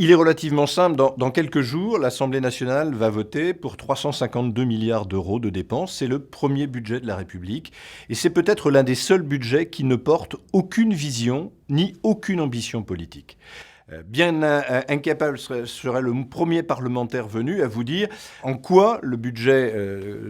Il est relativement simple. Dans quelques jours, l'Assemblée nationale va voter pour 352 milliards d'euros de dépenses. C'est le premier budget de la République. Et c'est peut-être l'un des seuls budgets qui ne porte aucune vision ni aucune ambition politique. Bien incapable serait le premier parlementaire venu à vous dire en quoi le budget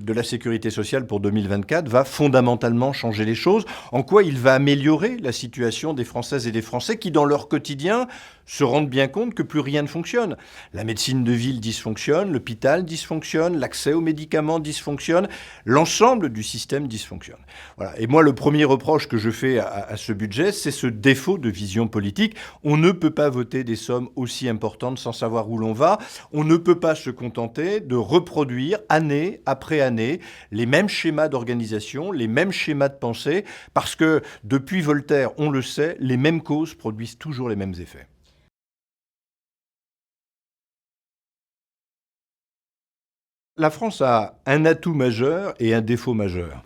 de la sécurité sociale pour 2024 va fondamentalement changer les choses, en quoi il va améliorer la situation des Françaises et des Français qui, dans leur quotidien, se rendent bien compte que plus rien ne fonctionne. La médecine de ville dysfonctionne, l'hôpital dysfonctionne, l'accès aux médicaments dysfonctionne, l'ensemble du système dysfonctionne. Voilà. Et moi, le premier reproche que je fais à ce budget, c'est ce défaut de vision politique. On ne peut pas voter des sommes aussi importantes sans savoir où l'on va. On ne peut pas se contenter de reproduire année après année les mêmes schémas d'organisation, les mêmes schémas de pensée, parce que depuis Voltaire, on le sait, les mêmes causes produisent toujours les mêmes effets. La France a un atout majeur et un défaut majeur.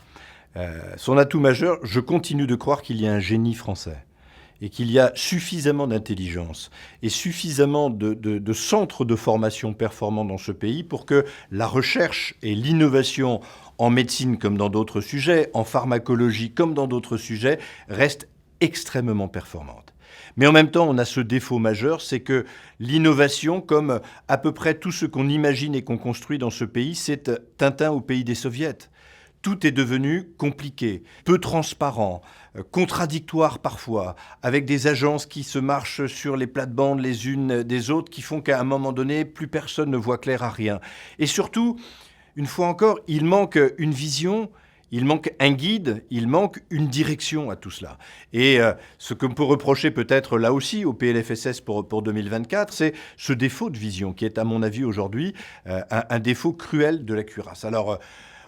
Son atout majeur, je continue de croire qu'il y a un génie français et qu'il y a suffisamment d'intelligence et suffisamment de centres de formation performants dans ce pays pour que la recherche et l'innovation en médecine comme dans d'autres sujets, en pharmacologie comme dans d'autres sujets, restent extrêmement performantes. Mais en même temps, on a ce défaut majeur, c'est que l'innovation, comme à peu près tout ce qu'on imagine et qu'on construit dans ce pays, c'est Tintin au pays des soviets. Tout est devenu compliqué, peu transparent, contradictoire parfois, avec des agences qui se marchent sur les plates-bandes les unes des autres, qui font qu'à un moment donné, plus personne ne voit clair à rien. Et surtout, une fois encore, il manque une vision. Il manque un guide, il manque une direction à tout cela. Et ce qu'on peut reprocher peut-être là aussi au PLFSS pour 2024, c'est ce défaut de vision qui est à mon avis aujourd'hui un défaut cruel de la cuirasse. Alors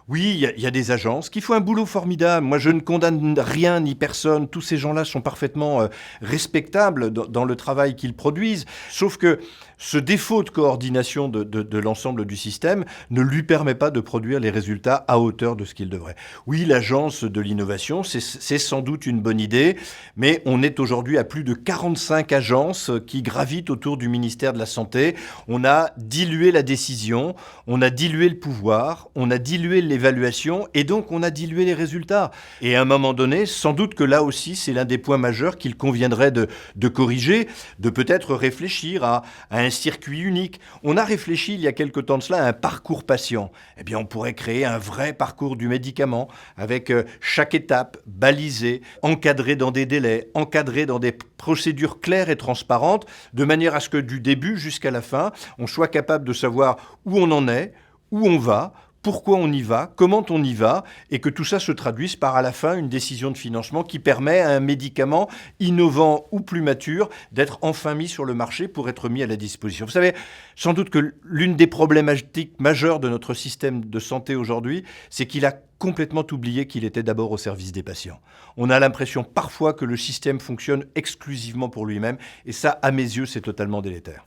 oui, il y a des agences qui font un boulot formidable. Moi, je ne condamne rien ni personne. Tous ces gens-là sont parfaitement respectables dans le travail qu'ils produisent. Sauf que ce défaut de coordination de l'ensemble du système ne lui permet pas de produire les résultats à hauteur de ce qu'il devrait. Oui, l'agence de l'innovation, c'est sans doute une bonne idée, mais on est aujourd'hui à plus de 45 agences qui gravitent autour du ministère de la Santé. On a dilué la décision, on a dilué le pouvoir, on a dilué l'évaluation et donc on a dilué les résultats. Et à un moment donné, sans doute que là aussi, c'est l'un des points majeurs qu'il conviendrait de corriger, de peut-être réfléchir à un circuit unique. On a réfléchi il y a quelque temps de cela à un parcours patient. Eh bien, on pourrait créer un vrai parcours du médicament avec chaque étape balisée, encadrée dans des délais, encadrée dans des procédures claires et transparentes, de manière à ce que du début jusqu'à la fin, on soit capable de savoir où on en est, où on va, pourquoi on y va, comment on y va, et que tout ça se traduise par à la fin une décision de financement qui permet à un médicament innovant ou plus mature d'être enfin mis sur le marché pour être mis à la disposition. Vous savez, sans doute que l'une des problématiques majeures de notre système de santé aujourd'hui, c'est qu'il a complètement oublié qu'il était d'abord au service des patients. On a l'impression parfois que le système fonctionne exclusivement pour lui-même, et ça, à mes yeux, c'est totalement délétère.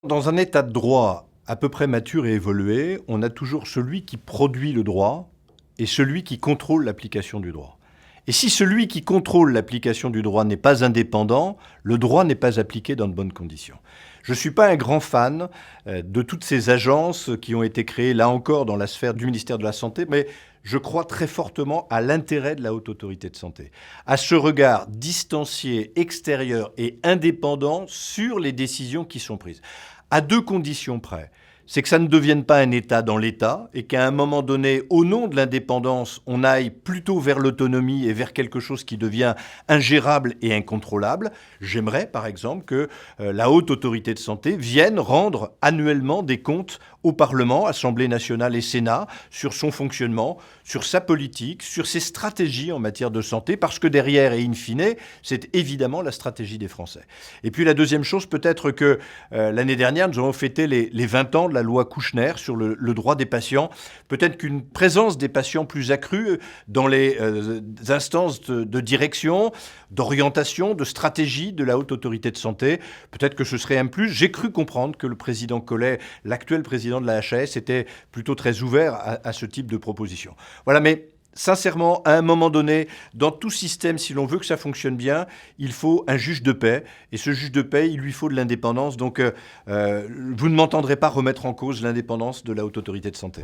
Dans un état de droit à peu près mature et évolué, on a toujours celui qui produit le droit et celui qui contrôle l'application du droit. Et si celui qui contrôle l'application du droit n'est pas indépendant, le droit n'est pas appliqué dans de bonnes conditions. Je ne suis pas un grand fan de toutes ces agences qui ont été créées, là encore, dans la sphère du ministère de la Santé, mais je crois très fortement à l'intérêt de la Haute Autorité de Santé, à ce regard distancié, extérieur et indépendant sur les décisions qui sont prises. À deux conditions près. C'est que ça ne devienne pas un État dans l'État et qu'à un moment donné, au nom de l'indépendance, on aille plutôt vers l'autonomie et vers quelque chose qui devient ingérable et incontrôlable. J'aimerais, par exemple, que la Haute Autorité de Santé vienne rendre annuellement des comptes au Parlement, Assemblée nationale et Sénat, sur son fonctionnement, sur sa politique, sur ses stratégies en matière de santé, parce que derrière et in fine, c'est évidemment la stratégie des Français. Et puis la deuxième chose, peut-être que l'année dernière, nous avons fêté les 20 ans de la loi Kouchner sur le droit des patients. Peut-être qu'une présence des patients plus accrue dans les instances de direction, d'orientation, de stratégie de la Haute Autorité de Santé, peut-être que ce serait un plus. J'ai cru comprendre que le président Collet, l'actuel président de la HAS, était plutôt très ouvert à ce type de proposition. Voilà, mais sincèrement, à un moment donné, dans tout système, si l'on veut que ça fonctionne bien, il faut un juge de paix. Et ce juge de paix, il lui faut de l'indépendance. Donc, vous ne m'entendrez pas remettre en cause l'indépendance de la Haute Autorité de Santé.